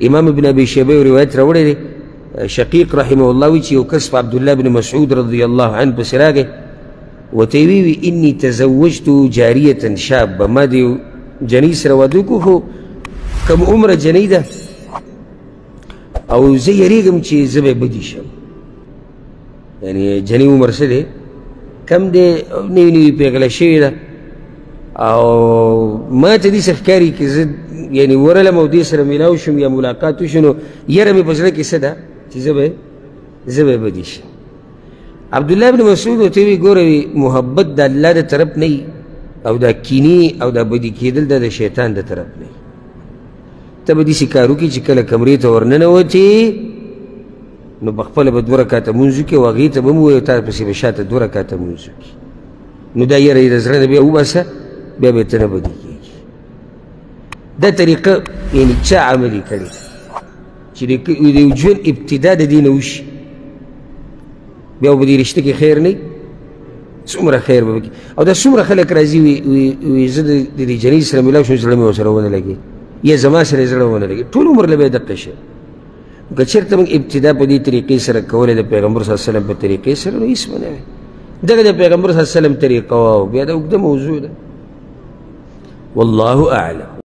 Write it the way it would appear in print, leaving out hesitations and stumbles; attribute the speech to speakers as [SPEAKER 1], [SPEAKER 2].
[SPEAKER 1] امام ابن ابي شيبه روایت راوړی دی شقیق رحمه الله وی چې یو کس په عبدالله بن مسعود رضی الله عنه پسې راغی ورته یې وی اني تزوجت جاریة شابه ما د یو جنۍ سره واده وکړو خو کم عمره جنۍ ده او زه یریږم چې زه به بدي شم یعنې جنۍ عمر څه دی کم دی نوي نوي پیغله شوې ده او ما ته داسې ښکاري که زه یعنې ورلم او دې سره میلاو شم یا ملاقات وشو نو یره مې په زړه کې څه ده چې زه به بدي شم عبدالله بن مسعود ورته وی ګوره محبت د الله د طرف نه وي او دا کینې او دا بدي کېدل دا د شیطان د طرف نه وي ته به داسې کار وکړي چې کله کمرې ته ورننوتې نو پخپله به 2 رکاته لمونځ وکړي او هغې ته به هم ووایو تا پسې به شاته 2 رکاته لمونځ وکړي نو دا یره یې د زړه نه بیا وباسه بیا به ته نه بدي کېږي دا طریقه یعنې چا عملي کړې چې د یو ژوند ابتدا د دې نه وشي بیا به دې رشته کې خیر نه وي څومره خیر به وکړي او دا څومره خلک راځي وي زه د دې جنۍ سره میلاو شم زړه مې ورسره ونه لګي یا زما سره یې زړه ونه لګي ټول عمر له به یې دقه شي که چېرته موږ ابتدا په دې طریقې سره کولی د پیغمبر صلی الله علیه وسلم په طریقې سره نو هېڅ به نه وي دغه د پیغمبر صلی الله علیه وسلم طریقه وه او بیا دا اوږده موضوع ده والله اعلم